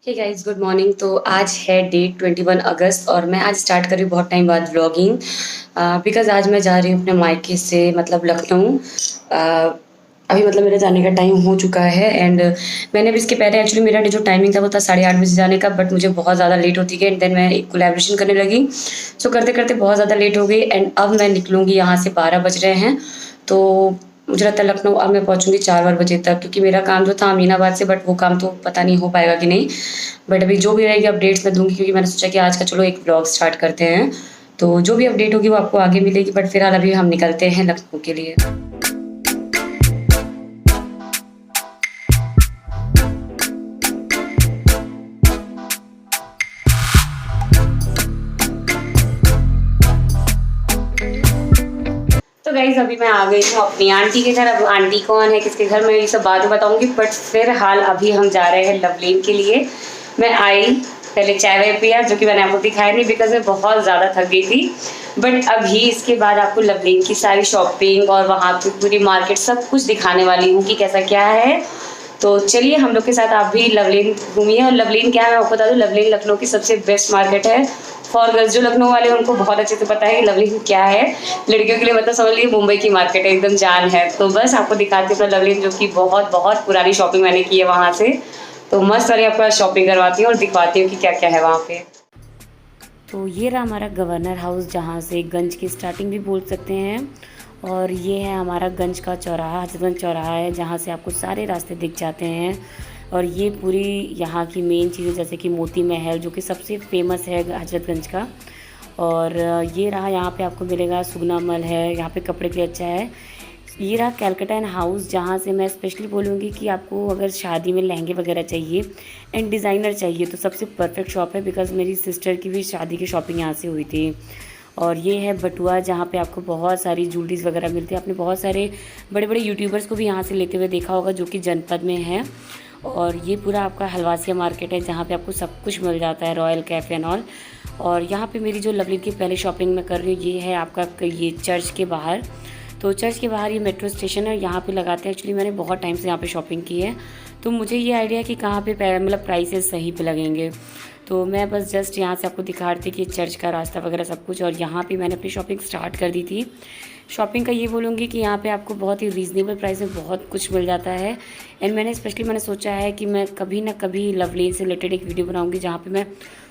Hey guys good morning. तो आज है डेट 21 अगस्त और मैं आज स्टार्ट कर रही हूँ बहुत टाइम बाद व्लॉगिंग। बिकॉज़ आज मैं जा रही हूँ अपने मायके से मतलब लखनऊ। अभी मतलब मेरे जाने का टाइम हो चुका है एंड मैंने अभी इसके पहले एक्चुअली मेरा जो टाइमिंग था वो था 8:30 बजे जाने का, बट मुझे बहुत ज़्यादा लेट होती गई एंड देन मैं एक कोलैबोरेशन करने लगी। सो करते-करते बहुत ज़्यादा लेट हो गई एंड अब मैं निकलूँगी यहाँ से 12 बज रहे हैं। तो मुझे लगता है लखनऊ अब मैं पहुँचूँगी 4 बजे तक, क्योंकि मेरा काम जो था अमीनाबाद से, बट वो काम तो पता नहीं हो पाएगा कि नहीं। बट अभी जो भी रहेगी अपडेट्स मैं दूँगी, क्योंकि मैंने सोचा कि आज का चलो एक व्लॉग स्टार्ट करते हैं। तो जो भी अपडेट होगी वो आपको आगे मिलेगी, बट फिलहाल अभी हम निकलते हैं लखनऊ के लिए। तो गाइज़ अभी मैं आ गई हूँ अपनी आंटी के घर। अब आंटी कौन है, किसके घर, मैं ये सब बाद में बताऊँगी, बट फिलहाल अभी हम जा रहे हैं लवलीन के लिए। मैं आई, पहले चाय-वाय पिया, जो कि मैंने आपको दिखाया नहीं बिकॉज़ मैं बहुत ज़्यादा थक गई थी। बट अभी इसके बाद आपको लवलीन की सारी शॉपिंग और वहाँ की पूरी मार्केट सब कुछ दिखाने वाली हूँ कि कैसा क्या है। तो चलिए हम लोग के साथ आप भी लवलीन घूमिए। और लवलीन क्या है मैं आपको बता दूँ, लवलीन लखनऊ की सबसे बेस्ट मार्केट है फॉर गर्ल्स। जो लखनऊ वाले हैं उनको बहुत अच्छे से पता है कि लवलीन क्या है। लड़कियों के लिए मतलब समझ लीजिए मुंबई की मार्केट है, एकदम जान है। तो बस आपको दिखाती हूँ अपना लवलीन, जो कि बहुत बहुत पुरानी शॉपिंग मैंने की है वहाँ से। तो मस्त वाली आपको शॉपिंग करवाती हूँ और दिखवाती हूँ कि क्या क्या है वहाँ पे। तो ये रहा हमारा गवर्नर हाउस, जहाँ से गंज की स्टार्टिंग भी बोल सकते हैं। और ये है हमारा गंज का चौराहा, हजरतगंज चौराहा है, जहाँ से आपको सारे रास्ते दिख जाते हैं। और ये पूरी यहाँ की मेन चीज़ें जैसे कि मोती महल, जो कि सबसे फेमस है हजरतगंज का। और ये रहा, यहाँ पे आपको मिलेगा सुगना मल है, यहाँ पे कपड़े के लिए अच्छा है। ये रहा कैलकाटा एंड हाउस, जहाँ से मैं स्पेशली बोलूँगी कि आपको अगर शादी में लहंगे वगैरह चाहिए एंड डिज़ाइनर चाहिए तो सबसे परफेक्ट शॉप है, बिकॉज़ मेरी सिस्टर की भी शादी की शॉपिंग यहाँ से हुई थी। और ये है बटुआ, जहाँ पे आपको बहुत सारी ज्वेलरीज वगैरह मिलती है। आपने बहुत सारे बड़े बड़े यूट्यूबर्स को भी यहाँ से लेते हुए देखा होगा, जो कि जनपद में है। और ये पूरा आपका हलवासिया मार्केट है, जहाँ पे आपको सब कुछ मिल जाता है, रॉयल कैफ़े एंड ऑल। और यहाँ पे मेरी जो लवलीन की पहले शॉपिंग मैं कर रही हूँ, ये है आपका ये चर्च के बाहर। तो चर्च के बाहर ये मेट्रो स्टेशन है, यहाँ पे लगाते हैं। एक्चुअली मैंने बहुत टाइम से यहाँ पे शॉपिंग की है, तो मुझे ये आइडिया है कि कहाँ पे मतलब प्राइसेस सही पे लगेंगे। तो मैं बस जस्ट यहाँ से आपको दिखा रही थी कि चर्च का रास्ता वगैरह सब कुछ, और यहाँ पे मैंने अपनी शॉपिंग स्टार्ट कर दी थी। शॉपिंग का ये बोलूँगी कि यहाँ पे आपको बहुत ही रीज़नेबल प्राइस में बहुत कुछ मिल जाता है। एंड मैंने सोचा है कि मैं कभी ना कभी लवलीन से रिलेटेड एक वीडियो बनाऊँगी, जहाँ पे मैं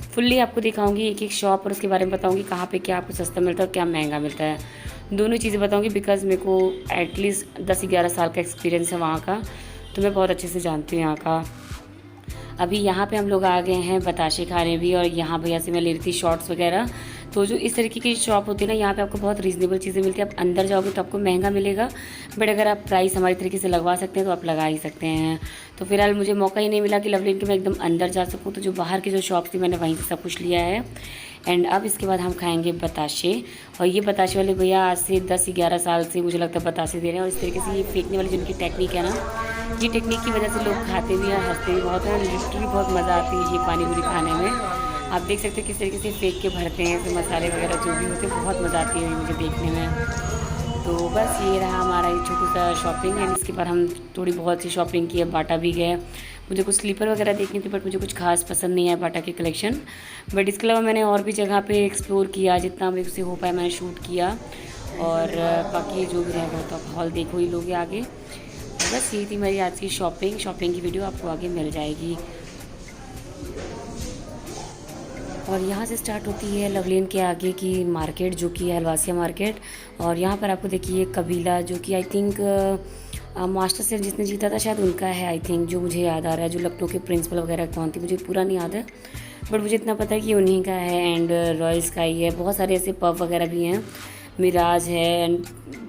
फुल्ली आपको दिखाऊँगी एक एक शॉप और उसके बारे में बताऊँगी कहाँ पे क्या आपको सस्ता मिलता है और क्या महंगा मिलता है। दोनों चीज़ें बताऊँगी, बिकॉज़ मेरे को एटलीस्ट 10-11 साल का एक्सपीरियंस है वहाँ का, तो मैं बहुत अच्छे से जानती हूँ यहाँ का। अभी यहाँ पे हम लोग आ गए हैं बताशे खाने भी, और यहाँ भैया से मैं ले रही थी शॉर्ट्स वगैरह। तो जो इस तरीके की शॉप होती है ना, यहाँ पे आपको बहुत रीज़नेबल चीज़ें मिलती है। आप अंदर जाओगे तो आपको महंगा मिलेगा, बट अगर आप प्राइस हमारी तरीके से लगवा सकते हैं तो आप लगा ही सकते हैं। तो फिलहाल मुझे मौका ही नहीं मिला कि लवलीन के मैं एकदम अंदर जा सकूँ, तो जो बाहर की जो शॉप थी मैंने वहीं से सब कुछ लिया है। एंड अब इसके बाद हम खाएंगे बताशे। और ये बताशे वाले भैया आज से 10-11 साल से मुझे लगता है बताशे दे रहे हैं। और इस तरीके से ये फेंकने वाली जिनकी टेक्निक है ना, ये टेक्निक की वजह से लोग खाते भी हैं, हंसते भी बहुत हैं, लिटरली बहुत मज़ा आती है ये पानी पूरी खाने में। आप देख सकते हो किस तरीके से फेंक के भरते हैं, इसमें मसाले वगैरह जो भी होते हैं, बहुत मज़ा आती है मुझे देखने में। तो बस ये रहा हमारा ये छोटा सा शॉपिंग। एंड इसके बाद हम थोड़ी बहुत सी शॉपिंग की है, बाटा भी गए। मुझे कुछ स्लीपर वगैरह देखनी थी, बट मुझे कुछ खास पसंद नहीं है बाटा की कलेक्शन। बट इसके अलावा मैंने और भी जगह पे एक्सप्लोर किया, जितना मेरे से हो पाया मैंने शूट किया। और बाकी जो भी रहेगा तो आप हॉल देखो ही लोगे आगे। बस यही थी मेरी आज की शॉपिंग की वीडियो आपको आगे मिल जाएगी। और यहाँ से स्टार्ट होती है लवलीन के आगे की मार्केट, जो कि है हलवासिया मार्केट। और यहाँ पर आपको देखिए कबीला, जो कि आई थिंक मास्टर शेफ जिसने जीता था शायद उनका है, आई थिंक, जो मुझे याद आ रहा है। जो लखनऊ के प्रिंसिपल वगैरह कौन थी मुझे पूरा नहीं याद है, बट मुझे इतना पता है कि उन्हीं का है। एंड रॉयल स्काई है, बहुत सारे ऐसे पब वगैरह भी हैं, मिराज है एंड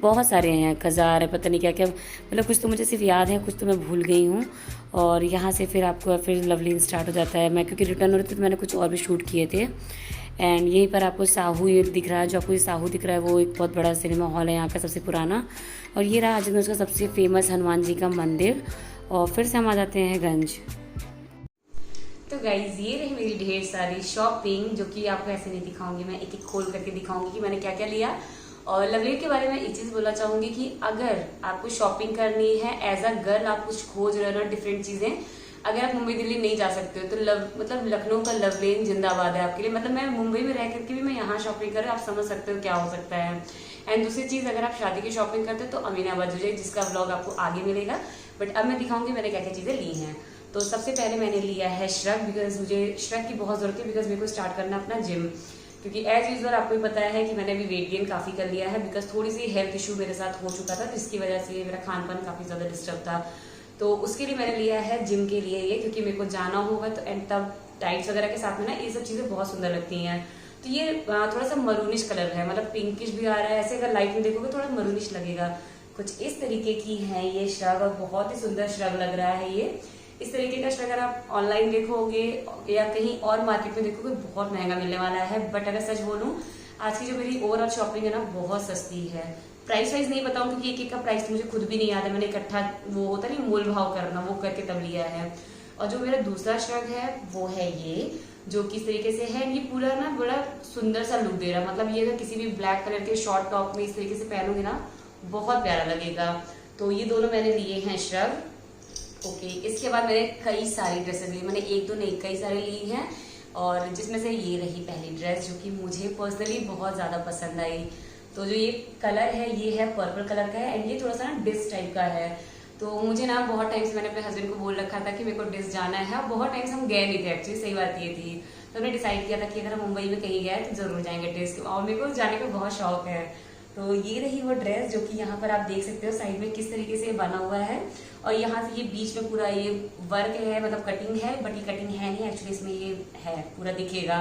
बहुत सारे हैं, खजार है, पता नहीं क्या क्या, मतलब कुछ तो मुझे सिर्फ याद है, कुछ तो मैं भूल गई हूँ। और यहाँ से फिर आपको फिर लवलीन स्टार्ट हो जाता है। मैं क्योंकि रिटर्न हो रही थी तो मैंने कुछ और भी शूट किए थे। एंड यहीं पर आपको साहू ये दिख रहा है, जो आपको ये साहू दिख रहा है वो एक बहुत बड़ा सिनेमा हॉल है यहाँ का, सबसे पुराना। और ये रहा हजरतगंज का सबसे फेमस हनुमान जी का मंदिर। और फिर से हम आ जाते हैं गंज। तो गाइज ये रही मेरी ढेर सारी शॉपिंग, जो कि आपको ऐसे नहीं दिखाऊंगी, मैं एक एक खोल करके दिखाऊंगी कि मैंने क्या क्या लिया। और लवलीन के बारे में एक चीज बोलना चाहूंगी कि अगर आपको शॉपिंग करनी है एज अ गर्ल, आप कुछ खोज रहे हो ना डिफरेंट चीजें, अगर आप मुंबई दिल्ली नहीं जा सकते हो तो मतलब लखनऊ का लवलेन जिंदाबाद है आपके लिए। मतलब मैं मुंबई में रह करके भी मैं यहाँ शॉपिंग कर, आप समझ सकते हो क्या हो सकता है। एंड दूसरी चीज़, अगर आप शादी की शॉपिंग करते हो तो अमीनाबाद हो जाए, जिसका व्लॉग आपको आगे मिलेगा। बट अब मैं दिखाऊंगी मैंने क्या क्या चीज़ें ली हैं। तो सबसे पहले मैंने लिया है श्रग, बिकॉज मुझे श्रग की बहुत ज़रूरत है, बिकॉज मेरे को स्टार्ट करना अपना जिम। क्योंकि एज यूजल आपको भी पता है कि मैंने अभी वेट गेन काफ़ी कर लिया है, बिकॉज थोड़ी सी हेल्थ इशू मेरे साथ हो चुका था, जिसकी वजह से मेरा खान पान काफ़ी ज़्यादा डिस्टर्ब था। तो उसके लिए मैंने लिया है जिम के लिए ये, क्योंकि मेरे को जाना होगा तो एंड तब टाइट्स वगैरह के साथ में ना ये सब चीज़ें बहुत सुंदर लगती हैं। तो ये थोड़ा सा मरूनिश कलर है, मतलब पिंकिश भी आ रहा है, ऐसे अगर लाइट में देखोगे थोड़ा मरूनिश लगेगा। कुछ इस तरीके की है ये श्रग, और बहुत ही सुंदर श्रग लग रहा है ये। इस तरीके का श्रग अगर आप ऑनलाइन देखोगे या कहीं और मार्केट में देखोगे बहुत महंगा मिलने वाला है। बट अगर सच बोलूं, आज की जो मेरी ओवरऑल शॉपिंग है ना बहुत सस्ती है। प्राइस वाइज नहीं बताऊं क्योंकि एक एक का प्राइस तो मुझे खुद भी नहीं याद है, मैंने इकट्ठा वो होता नहीं मोल भाव करना, वो करके तब लिया है। और जो मेरा दूसरा श्रग है वो है ये, जो किस तरीके से है, ये पूरा ना बड़ा सुंदर सा लुक दे रहा है। मतलब ये अगर किसी भी ब्लैक कलर के शॉर्ट टॉप में इस तरीके से पहनोगे ना बहुत प्यारा लगेगा। तो ये दोनों मैंने लिए हैं श्रग। ओके, इसके बाद मैंने कई सारी ड्रेसेस ली, मैंने एक दो नहीं कई सारी ली हैं, और जिसमें से ये रही पहली ड्रेस जो कि मुझे पर्सनली बहुत ज़्यादा पसंद आई। तो जो ये कलर है ये है पर्पल कलर का है, एंड ये थोड़ा सा ना डिस टाइप का है। तो मुझे ना बहुत टाइम से मैंने अपने हस्बैंड को बोल रखा था कि मेरे को डिस जाना है, और बहुत टाइम से हम गए नहीं थे एक्चुअली, सही बात ये थी। तो हमने डिसाइड किया था कि अगर हम मुंबई में कहीं गए तो जरूर जाएंगे डिस, और मेरे को जाने का बहुत शौक है। तो ये रही वो ड्रेस जो कि यहाँ पर आप देख सकते हो साइड में किस तरीके से बना हुआ है, और यहाँ से ये बीच में पूरा ये वर्क है, मतलब कटिंग है, बट ये कटिंग है नहीं एक्चुअली, इसमें ये है पूरा दिखेगा।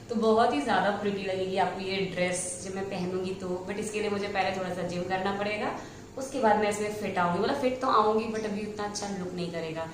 तो बहुत ही ज़्यादा प्रिटी लगेगी आपको ये ड्रेस जब मैं पहनूंगी तो। बट इसके लिए मुझे पहले थोड़ा सा जिम करना पड़ेगा, उसके बाद मैं इसमें फिट आऊंगी, मतलब फिट तो आऊंगी बट अभी उतना अच्छा लुक नहीं करेगा।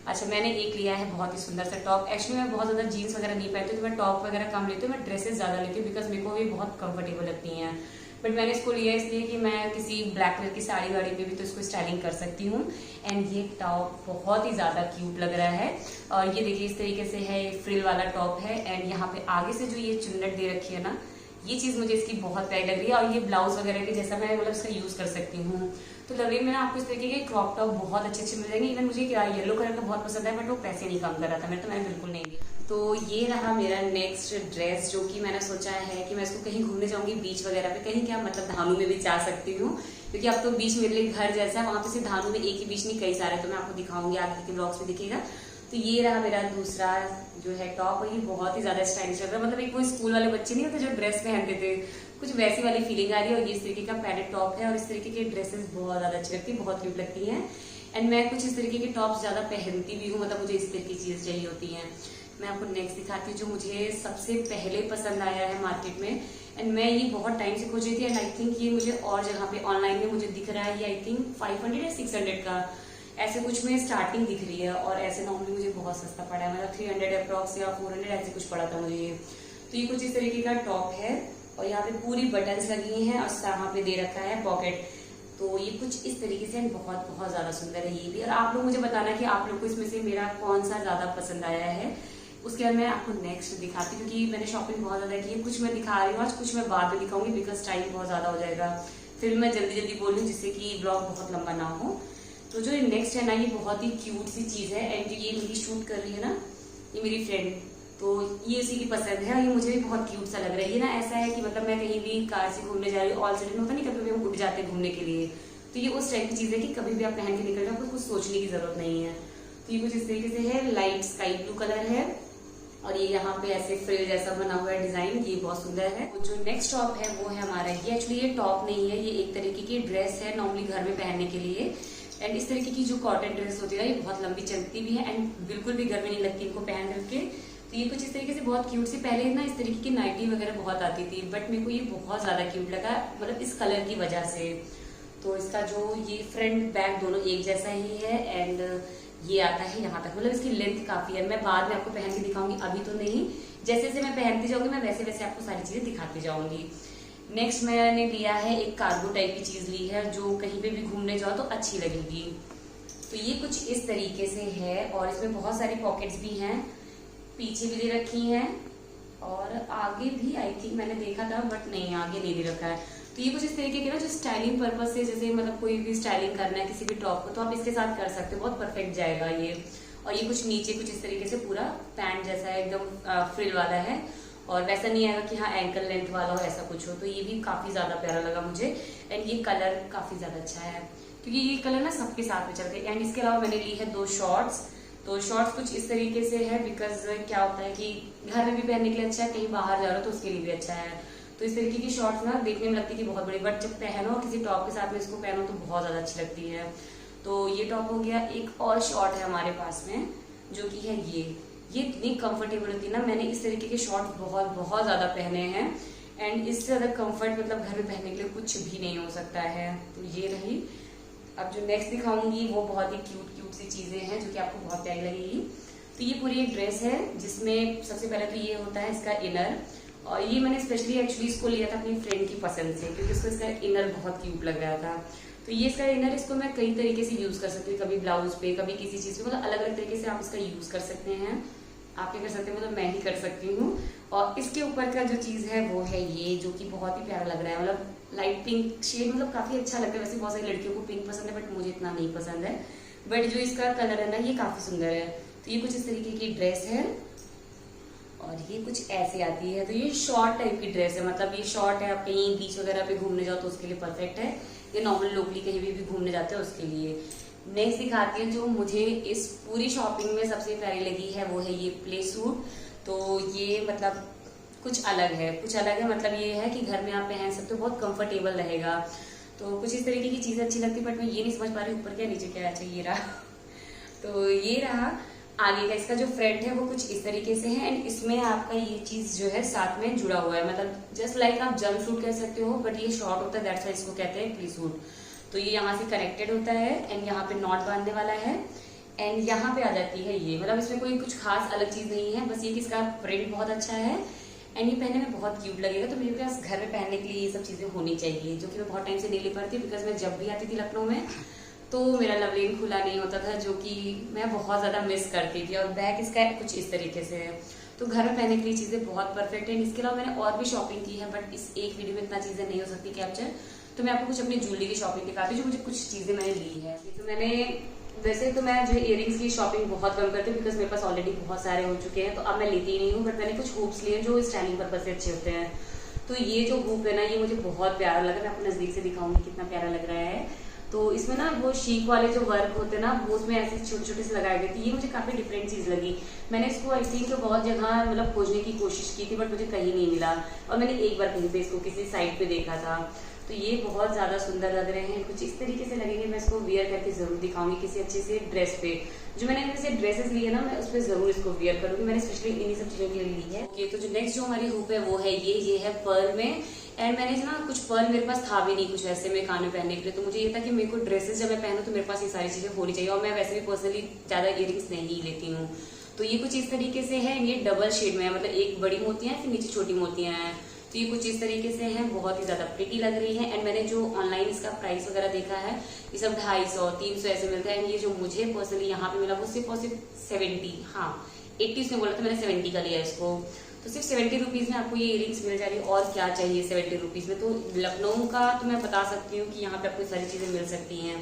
अच्छा, मैंने एक लिया है बहुत ही सुंदर सा टॉप। एक्चुअली मैं बहुत ज़्यादा जीन्स वगैरह नहीं पहनती, तो मैं टॉप वगैरह कम लेती हूँ, मैं ड्रेसेस ज़्यादा लेती हूँ, बिकॉज मेरे को भी बहुत कंफर्टेबल लगती हैं। बट मैंने इसको लिया इसलिए कि मैं किसी ब्लैक कलर की साड़ी वाड़ी पे भी तो इसको स्टाइलिंग कर सकती हूँ। एंड ये टॉप बहुत ही ज़्यादा क्यूट लग रहा है, और ये देखिए इस तरीके से है, फ्रिल वाला टॉप है, एंड यहाँ पे आगे से जो ये चुन्नट दे रखी है ना, ये चीज़ मुझे इसकी बहुत प्यारी लग रही है। और ये ब्लाउज वगैरह के जैसा मैं मतलब इसका यूज़ कर सकती हूँ। तो लवलीन में ना आपको इस तरीके के क्रॉप टॉप बहुत अच्छे अच्छे मिल जाएंगे। इवन मुझे क्या येलो कलर का बहुत पसंद है, बट वो पैसे नहीं कम कर रहा था मेरे, तो मैंने बिल्कुल नहीं लिया। तो ये रहा मेरा नेक्स्ट ड्रेस, जो कि मैंने सोचा है कि मैं इसको कहीं घूमने जाऊंगी बीच वगैरह पे, कहीं क्या मतलब धानू में भी जा सकती हूँ, क्योंकि अब तो बीच मेरे लिए घर जैसा है, वहां पे सिर्फ धानू में एक ही बीच नहीं कई सारे, तो मैं आपको दिखाऊंगी आगे के ब्लॉग्स में दिखेगा। तो ये रहा मेरा दूसरा जो है टॉप, और ये बहुत ही ज्यादा स्टाइलिश लग रहा है। मतलब एक कोई स्कूल वाले बच्चे नहीं होते जो ड्रेस पहनते थे, कुछ वैसी वाली फीलिंग आ रही है। और ये इस तरीके का पैडेड टॉप है, और इस तरीके के ड्रेसेस बहुत ज्यादा अच्छी लगती है, बहुत क्यूट लगती हैं। एंड मैं कुछ इस तरीके के टॉप्स ज्यादा पहनती भी हूँ, मतलब मुझे इस तरीके की चीज चाहिए होती है। मैं आपको नेक्स्ट दिखाती हूँ जो मुझे सबसे पहले पसंद आया है मार्केट में, एंड मैं ये बहुत टाइम से खोज रही थी, एंड आई थिंक ये मुझे और जगह पे ऑनलाइन में मुझे दिख रहा है, ये आई थिंक 500 या 600 का ऐसे कुछ में स्टार्टिंग दिख रही है, और ऐसे नॉर्मली मुझे बहुत सस्ता पड़ा है, मतलब 300 अप्रॉक्स या 400 ऐसे कुछ पड़ा था मुझे ये। तो ये कुछ इस तरीके का टॉप है, और यहाँ पे पूरी बटन्स लगी हैं, और यहाँ पे दे रखा है पॉकेट। तो ये कुछ इस तरीके से बहुत बहुत ज्यादा सुंदर है ये भी। और आप लोग मुझे बताना कि आप लोग को इसमें से मेरा कौन सा ज्यादा पसंद आया है। उसके बाद मैं आपको नेक्स्ट दिखाती हूँ, क्योंकि मैंने शॉपिंग बहुत ज्यादा की है, कुछ मैं दिखा रही हूँ आज, कुछ मैं बाद में दिखाऊंगी, बिकॉज टाइम बहुत ज्यादा हो जाएगा, फिर मैं जल्दी जल्दी बोल रही हूँ जिससे कि ब्लॉग बहुत लंबा ना हो। तो जो नेक्स्ट है ना, ये बहुत ही क्यूट सी चीज है, एंड ये मेरी शूट कर रही है ना, ये मेरी फ्रेंड, तो ये इसी की पसंद है, और ये मुझे भी बहुत क्यूट सा लग रहा है। ये ना ऐसा है कि मतलब मैं कहीं भी कार से घूमने जा रही हूँ, ऑल सडन होता नहीं कभी हम उठ जाते हैं घूमने के लिए, तो ये उस टाइप की चीज है कि कभी भी आप पहन के निकल जाओ, कुछ सोचने की जरूरत नहीं है। तो ये कुछ इस तरीके से है, लाइट स्काई ब्लू कलर है, और ये यहाँ पे ऐसे फ्रिल जैसा बना हुआ है डिजाइन, ये बहुत सुंदर है। तो जो नेक्स्ट टॉप है वो है हमारा, ये एक्चुअली ये टॉप नहीं है, ये एक तरीके की ड्रेस है नॉर्मली घर में पहनने के लिए। एंड इस तरीके की जो कॉटन ड्रेस होती है ये बहुत लंबी चलती भी है, एंड बिल्कुल भी गर्मी नहीं लगती इनको पहन करके। तो ये कुछ इस तरीके से बहुत क्यूट सी, पहले ना इस तरीके की नाइटी वगैरह बहुत आती थी, बट मेरे को ये बहुत ज्यादा क्यूट लगा, मतलब इस कलर की वजह से। तो इसका जो ये फ्रंट बैक दोनों एक जैसा ही है, एंड ये आता है यहाँ तक, मतलब इसकी लेंथ काफी है। मैं बाद में आपको पहन के दिखाऊंगी, अभी तो नहीं, जैसे जैसे मैं पहनती जाऊंगी मैं वैसे वैसे आपको सारी चीजें दिखाती जाऊंगी। नेक्स्ट मैंने लिया है एक कार्गो टाइप की चीज ली है, जो कहीं पे भी घूमने जाओ तो अच्छी लगेगी। तो ये कुछ इस तरीके से है, और इसमें बहुत सारी पॉकेट्स भी हैं, पीछे भी दे रखी हैं, और आगे भी आई थिंक मैंने देखा था, बट नहीं आगे नहीं दे रखा है। तो ये कुछ इस तरीके के ना जो स्टाइलिंग पर्पज से, जैसे मतलब कोई भी स्टाइलिंग करना है किसी भी टॉप को, तो आप इसके साथ कर सकते हो, बहुत परफेक्ट जाएगा ये। और ये कुछ नीचे कुछ इस तरीके से पूरा पैंट जैसा है, एकदम फ्रिल वाला है, और वैसा नहीं आएगा कि हाँ एंकल लेंथ वाला हो, ऐसा कुछ हो। तो ये भी काफी ज्यादा प्यारा लगा मुझे, एंड ये कलर काफी ज्यादा अच्छा है क्योंकि ये कलर ना सबके साथ में चलते हैं। एंड इसके अलावा मैंने ली है 2 शॉर्ट्स। तो शॉर्ट्स कुछ इस तरीके से है, बिकॉज क्या होता है कि घर में भी पहनने के लिए अच्छा है, कहीं बाहर जा रहा हो तो उसके लिए भी अच्छा है। तो इस तरीके की शॉर्ट्स ना देखने में लगती थी बहुत बड़ी, बट जब पहनो किसी टॉप के साथ में इसको पहनो तो बहुत ज्यादा अच्छी लगती है। तो ये टॉप हो गया। एक और शॉर्ट है हमारे पास में जो कि है ये इतनी कंफर्टेबल होती है ना, मैंने इस तरीके के शॉर्ट्स बहुत बहुत ज्यादा पहने हैं, एंड इससे ज्यादा कंफर्ट मतलब घर में पहनने के लिए कुछ भी नहीं हो सकता है। तो ये रही। अब जो नेक्स्ट दिखाऊंगी वो बहुत ही क्यूट क्यूट सी चीजें हैं जो कि आपको बहुत प्यारी लगेगी। तो ये पूरी एक ड्रेस है जिसमें सबसे पहले तो ये होता है इसका इनर, और ये मैंने स्पेशली एक्चुअली इसको लिया था अपनी फ्रेंड की पसंद से क्योंकि उसको इसका इनर बहुत क्यूट लग रहा था। तो ये इसका इनर, इसको मैं कई तरीके से यूज कर सकती हूँ, कभी ब्लाउज पे, कभी किसी चीज पे, मतलब अलग अलग तरीके से आप इसका यूज कर सकते हैं। आप क्या कर सकते हैं, मतलब मैं ही कर सकती हूँ। और इसके ऊपर का जो चीज है वो है ये, जो कि बहुत ही प्यारा लग रहा है, मतलब लाइट पिंक शेड, मतलब काफी अच्छा लगता है। वैसे बहुत सारी लड़कियों को पिंक पसंद है, बट मुझे इतना नहीं पसंद है, बट जो इसका कलर है ना ये काफी सुंदर है। तो ये कुछ इस तरीके की ड्रेस है और ये कुछ ऐसे आती है। तो ये शॉर्ट टाइप की ड्रेस है, मतलब ये शॉर्ट है, आप कहीं बीच वगैरह पे घूमने जाओ तो उसके लिए परफेक्ट है। ये नॉर्मल लोकली कहीं भी घूमने जाते हैं उसके लिए। नेक्स्ट दिखाती है जो मुझे इस पूरी शॉपिंग में सबसे प्यारी लगी है, वो है ये प्ले सूट। तो ये मतलब कुछ अलग है, मतलब ये है कि घर में आप पहन सकते हो, बहुत कंफर्टेबल रहेगा। तो कुछ इस तरीके की चीजें अच्छी लगती है, बट मैं ये नहीं समझ पा रही ऊपर क्या नीचे क्या है। अच्छा ये रहा तो ये रहा। आगे का इसका जो फ्रंट है वो कुछ इस तरीके से है, एंड इसमें आपका ये चीज जो है साथ में जुड़ा हुआ है, मतलब जस्ट लाइक आप जंप सूट कह सकते हो, बट ये शॉर्ट होता है, दैट्स व्हाई इसको कहते हैं प्ली सूट। तो ये यहाँ से कनेक्टेड होता है, एंड यहाँ पे नॉट बांधने वाला है, एंड यहाँ पे आ जाती है ये, मतलब इसमें कोई कुछ खास अलग चीज नहीं है, बस ये कि इसका प्रिंट बहुत अच्छा है, एंड ये पहनने में बहुत क्यूट लगेगा। तो मेरे पास घर में पहनने के लिए ये सब चीजें होनी चाहिए, जो कि मैं बहुत टाइम से नहीं ले पाती, बिकॉज मैं जब भी आती थी लखनऊ में तो मेरा लवलीन खुला नहीं होता था, जो कि मैं बहुत ज्यादा मिस करती थी। और बैग इसका कुछ इस तरीके से है, तो घर में पहनने के लिए चीजें बहुत परफेक्ट है। इसके अलावा मैंने और भी शॉपिंग की है, बट इस एक वीडियो में इतना चीजें नहीं हो सकती कैप्चर, तो मैं आपको कुछ अपनी ज्वेलरी की शॉपिंग दिखाती हूँ, जो मुझे कुछ चीजें मैंने ली है। तो मैंने वैसे तो मैं जो इयरिंग्स की शॉपिंग बहुत कम करती हूँ, बिकॉज मेरे पास ऑलरेडी बहुत सारे हो चुके हैं, तो अब मैं लेती ही नहीं हूँ, बट मैंने कुछ हुप्स लिए जो स्टाइलिंग पर्पज से अच्छे होते हैं। तो ये जो हुप है ना, ये मुझे बहुत प्यारा लगा, मैं आपको नजदीक से दिखाऊंगी कितना प्यारा लग रहा है। तो इसमें ना वो शीक वाले जो वर्क होते हैं ना, वो उसमें ऐसे छोटे छोटे से लगाए गए थे। ये मुझे काफी डिफरेंट चीज लगी। मैंने इसको आई थिंक बहुत जगह मतलब खोजने की कोशिश की थी, बट मुझे कहीं नहीं मिला, और मैंने एक बार कहीं पे इसको किसी साइट पे देखा था। तो ये बहुत ज्यादा सुंदर लग रहे हैं, कुछ इस तरीके से लगेंगे। मैं इसको वियर करके जरूर दिखाऊंगी किसी अच्छे से ड्रेस पे। जो मैंने इनमें से ड्रेसेस ली है ना, मैं उस पर जरूर इसको वियर करूंगी। मैंने स्पेशली इन्हीं सब चीजों के लिए ली है। ओके, तो जो नेक्स्ट जो हमारी हुप है वो है ये है पर्ल में, एंड मैंने ना कुछ पर्ल मेरे पास था भी नहीं कुछ वैसे में कान में पहनने के लिए, तो मुझे ये था कि मेरे को ड्रेसेस जब मैं पहनूं तो मेरे पास ये सारी चीजें होनी चाहिए। और मैं वैसे भी पर्सनली ज्यादा इयरिंग्स नहीं लेती हूँ। तो ये कुछ इस तरीके से है, ये डबल शेड में है, मतलब एक बड़ी मोतियां फिर नीचे छोटी मोतियां हैं। तो ये कुछ इस तरीके से है, बहुत ही ज्यादा प्रिटी लग रही है। एंड मैंने जो ऑनलाइन इसका प्राइस वगैरह देखा है, ये सब 250-300 ऐसे मिलता है। एंड ये जो मुझे पर्सनली यहाँ पे मिला वो सिर्फ और सिर्फ 70, हाँ 80 उसने बोला था, मैंने 70 का लिया इसको। तो सिर्फ 70 रुपीज में आपको ये इयरिंग्स मिल जा रही है, और क्या चाहिए 70 रुपीज में। तो लखनऊ का तो मैं बता सकती हूँ कि यहाँ पे आपको सारी चीजें मिल सकती हैं।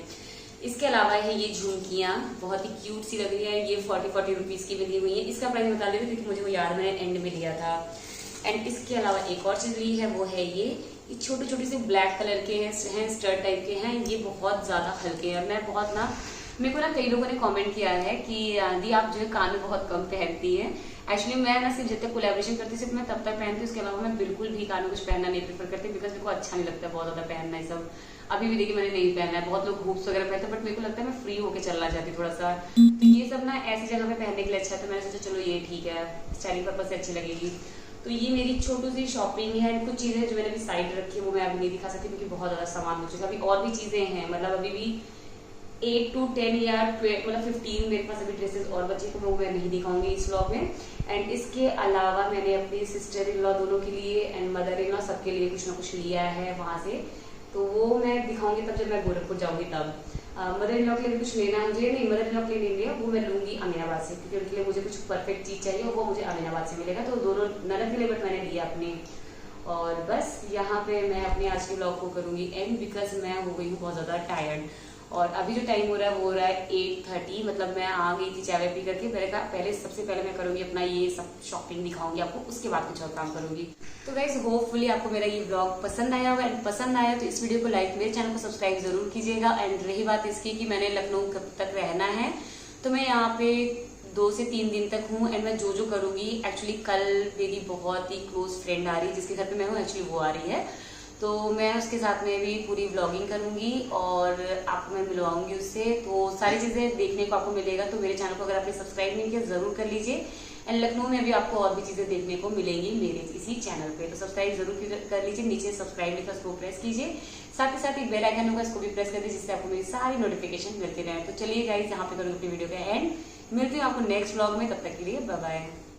इसके अलावा है ये झुमकियाँ, बहुत ही क्यूट सी लग रही है। ये 40 रुपीज की मिली हुई है। इसका प्राइस बता देती क्योंकि मुझे वो याद मैंने एंड में लिया था। एंड इसके अलावा एक और चीज ली है, वो है ये छोटे छोटे से ब्लैक कलर के हैं, स्टर्ट टाइप के हैं। ये बहुत ज्यादा हल्के हैं। मैं बहुत ना, मेरे को ना कई लोगों ने कमेंट किया है कि दी आप जो है कान में बहुत कम पहनती है। एक्चुअली मैं ना सिर्फ जब तक कोलैबोरेशन करती सिर्फ मैं तब तक पहनती हूँ, उसके अलावा मैं बिल्कुल भी कान में कुछ पहनना नहीं प्रेफर करती, बिकॉज मेरे को अच्छा नहीं लगता बहुत ज्यादा पहनना है सब। अभी भी देखिए मैंने नहीं पहना है, बहुत लोग हुप्स वगैरह पहनते हैं, बट मेरे को लगता है मैं फ्री होकर चलना चाहती थोड़ा सा। तो ये सब ना ऐसी जगह पे पहनने के लिए अच्छा है, तो मैंने सोचा चलो ये ठीक है, स्टाइलिंग पर्पज से अच्छी लगेगी। तो ये मेरी छोटी सी शॉपिंग है। कुछ चीजें जो मैंने अभी साइड रखी है वो मैं अभी नहीं दिखा सकती क्योंकि बहुत ज्यादा सामान हो चुका है। अभी और भी चीजें हैं, मतलब अभी भी 8 to 10 या 12 मतलब 15 मेरे पास अभी ड्रेसेस और बचे, तो वो मैं नहीं दिखाऊंगी इस व्लॉग में। एंड इसके अलावा मैंने अपनी सिस्टर इन लॉ दोनों के लिए एंड मदर इन लॉ सबके लिए कुछ ना कुछ लिया है वहां से, तो वो मैं दिखाऊंगी तब जब मैं गोरखपुर जाऊंगी तब। मदर इन लॉ के लिए कुछ लेना है मुझे, नहीं मदर इन लॉ के लिए नहीं लिया, वो मैं लूंगी अमीनाबाद से, क्योंकि उनके लिए मुझे कुछ परफेक्ट चीज चाहिए और वो मुझे अमीनाबाद से मिलेगा। तो दोनों ननद के लिए बट मैंने लिया अपने। और बस यहाँ पे मैं अपने आज के ब्लॉग को करूंगी एंड, बिकॉज मैं हो गई हूँ बहुत ज्यादा टायर्ड। और अभी जो टाइम हो रहा है वो हो रहा है 8:30, मतलब मैं आ गई थी चाय पी करके। पहले सबसे पहले मैं करूंगी अपना ये सब शॉपिंग दिखाऊंगी आपको, उसके बाद कुछ और काम करूंगी। तो गाइस होपफुली आपको मेरा ये ब्लॉग पसंद आया होगा, एंड पसंद आया तो इस वीडियो को लाइक, मेरे चैनल को सब्सक्राइब जरूर कीजिएगा। एंड रही बात इसकी कि मैंने लखनऊ कब तक रहना है, तो मैं यहाँ पे 2 से 3 दिन तक हूँ। एंड मैं जो जो करूंगी, एक्चुअली कल मेरी बहुत ही क्लोज फ्रेंड आ रही है जिसके घर पे मैं हूँ, एक्चुअली वो आ रही है, तो मैं उसके साथ में भी पूरी व्लॉगिंग करूंगी और आपको मैं मिलवाऊंगी उससे। तो सारी चीजें देखने को आपको मिलेगा, तो मेरे चैनल को अगर आपने सब्सक्राइब नहीं किया जरूर कर लीजिए। एंड लखनऊ में भी आपको और भी चीजें देखने को मिलेंगी मेरे इसी चैनल पे, तो सब्सक्राइब जरूर कर लीजिए। नीचे सब्सक्राइब लिखा उसको प्रेस कीजिए, साथ ही साथ एक बेल आइकन होगा, इसको भी प्रेस कर दीजिए, जिससे आपको मेरी सारी नोटिफिकेशन मिलती रहे। तो चलिए गाइस, यहाँ पे करूँगी अपनी वीडियो का एंड। मिलती हूँ आपको नेक्स्ट व्लॉग में, तब तक के लिए बाय बाय।